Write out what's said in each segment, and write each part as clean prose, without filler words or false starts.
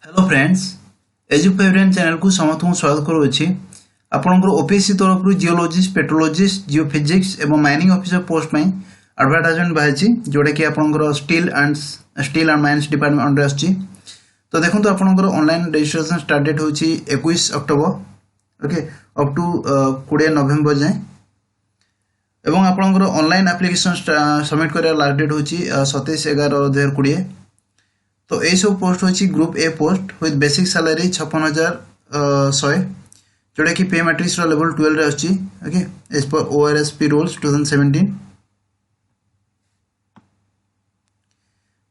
Hello friends एजुफेब्रेन channel को समस्त स्वागत करुच्ची आपंकर ओपीएससी तरफ जियोलॉजिस्ट पेट्रोलॉजिस्ट जियोफिजिक्स एवं माइनिंग ऑफिसर पोस्ट में एडवर्टाइजमेंट बाहरी जोटा कि आपंकर steel and mines department under आसची। तो देखो आपंकर ऑनलाइन रजिस्ट्रेशन स्टार्ट डेट होची 21 अक्टोबर ओके अप टू 20 नवेम्बर जाए एवं आपंकर ऑनलाइन एप्लिकेशन सबमिट कर लास्ट डेट होची 27/11/2020। तो ये सब पोस्ट होची group A post with basic salary 56,100 जोटा कि पे मैट्रिक्स लेवल 12 रे आछी okay as per ORSP rules 2017।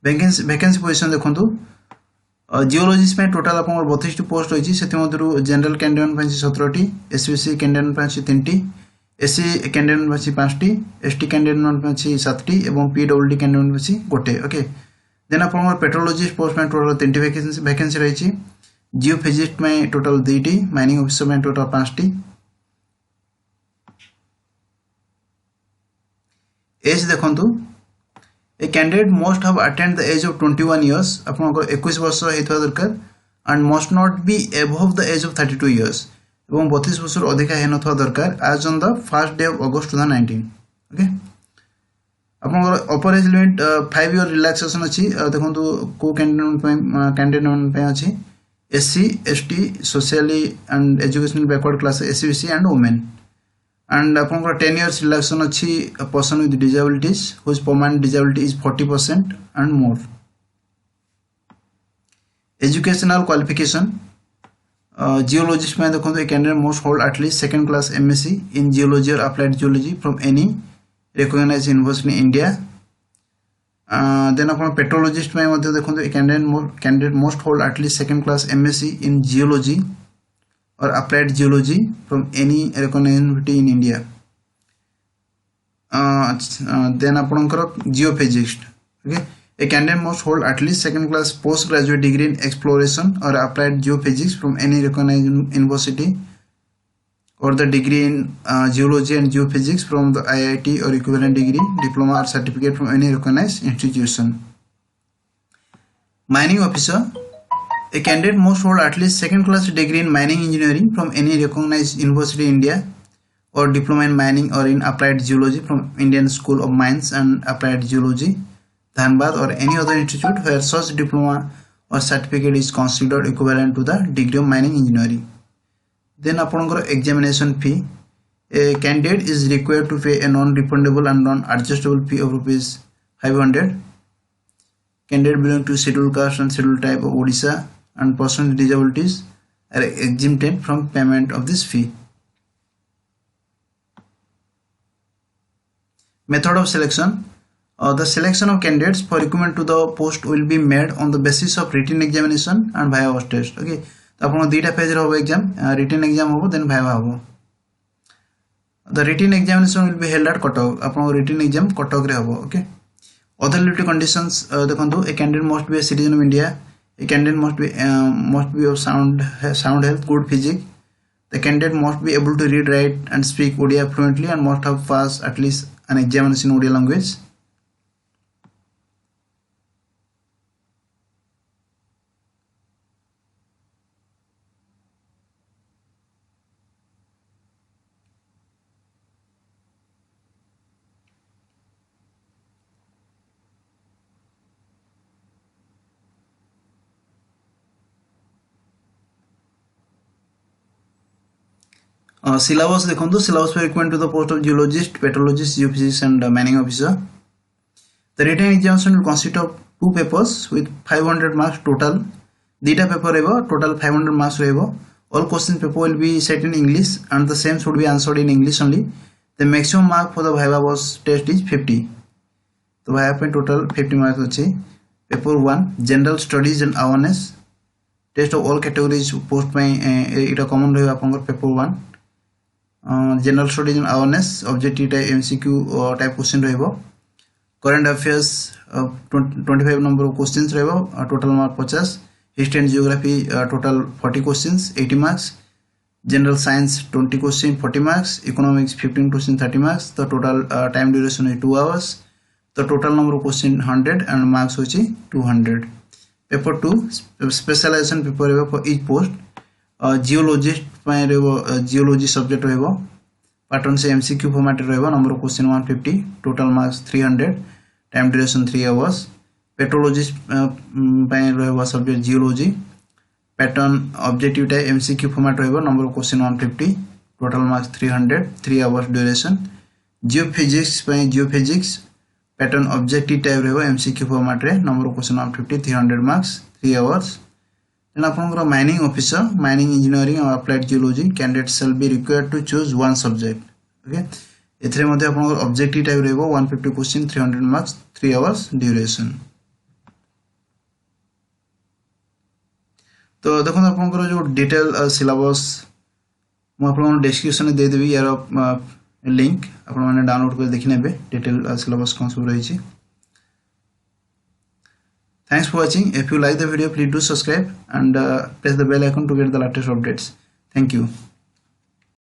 Vacancy position देखंतु जियोलॉजिस्ट में टोटल आपन 32 पोस्ट होची सेति मधुरु जनरल कैंडिडेट ପାଇଁ 17टी एसबीसी कैंडिडेट ପାଇଁ 3टी एससी कैंडिडेट ପାଇଁ 5टी एसटी कैंडिडेट ପାଇଁ 7टी एवं पीडब्ल्यूडी कैंडिडेट ପାଇଁ 1टे ओके। देन आपन पेट्रोलॉजिस्ट पोस्ट में टोटल 3टी वैकेंसी रही। जियोफिजिस्ट में टोटल 2टी माइनिंग ऑफिसर में टोटल 5टी। एज देखंतु a candidate must have attained the age of 21 years आपन 21 वर्ष हेतु दरकार and must not be above the age of 32 years एवं 32 वर्ष अधिक हे नथवा दरकार age on the first day of August 2019 okay. आपनकर upper age limit 5 year relaxation अच्छी देखो को कैंडिडेट अच्छी SC ST socially and educational backward class SCBC and women and आपनकर 10 इयर्स रिलैक्सेशन अच्छी person with disabilities whose permanent disability is 40% and more. Educational qualification geologist में देखो candidate must hold at least second class MSc in geology or applied geology from any recognized university in India. Then upon petrologist में मध्य देखो तो candidate must hold at least second class MSc in geology or applied geology from any recognized university in India. Then upon geophysicist okay a candidate must hold at least second class postgraduate degree in exploration or applied geophysics from any recognized university or the degree in geology and geophysics from the IIT or equivalent degree, diploma or certificate from any recognized institution. Mining officer, a candidate must hold at least second class degree in mining engineering from any recognized university in India or diploma in mining or in applied geology from Indian School of Mines and Applied Geology, Dhanbad or any other institute where such diploma or certificate is considered equivalent to the degree of mining engineering. Then upon examination fee, a candidate is required to pay a non-refundable and non-adjustable fee of ₹500. Candidate belonging to scheduled caste and scheduled type of Odisha and persons with disabilities are exempted from payment of this fee. Method of selection. The selection of candidates for recruitment to the post will be made on the basis of written examination and viva test. Okay. तो आपन दुईटा phase रे हो exam written exam हो then viva हो। The written examination will be held at Cuttack आपन written exam Cuttack रे हो ओके। अदर लिमिटेड कंडीशंस देखंतु a candidate must be a citizen of India a candidate must be of sound health good physique the candidate must be able to read write and speak Odia fluently and must have pass at least an examination in Odia language. syllabus देखो syllabus for recruitment to the post of geologist, petrologist, geophysicist and mining officer. The written examination will consist of 2 papers with 500 marks total. Dita paper रहेगा total 500 marks रहेगा. All question paper will be set in English and the same should be answered in English only. The maximum mark for the viva test is 50. तो viva पे total 50 marks अच्छे. Paper 1 general studies and awareness. Test of all categories post में इटा common रहेगा आपंकर paper 1. General studies and awareness objective type MCQ type question रहइबो। Current affairs 25 number questions रहइबो total mark 50। History and geography total 40 questions 80 marks. General science 20 question 40 marks. Economics 15 question 30 marks. The total time duration is 2 hours। The total number question 100 and marks होची 200। Paper 2 specialisation paper रहबो for each post geologist पय रहबो geology subject रहबो pattern से MCQ format रहबो number of question 150 total marks 300 time duration 3 hours petrologist पय रहबो subject geology pattern objective type MCQ format रहबो number of question 150 total marks 300 3 hours duration geophysics पय geophysics pattern objective type रहबो MCQ format रे number of question 150 300 marks 3 hours then आपनकर mining officer mining engineering or applied geology candidate shall be required to choose one subject okay एथरे मध्ये आपनकर objective type रहबो 150 question 300 marks 3 hours duration तो देखो आपनकर जो डिटेल सिलेबस मु आपन डिस्क्रिप्शन में दे देबी यार लिंक आपन माने डाउनलोड कर देखि नेबे डिटेल सिलेबस कोन सब रही छी Thanks for watching. If you like the video, please do subscribe and press the bell icon to get the latest updates. Thank you.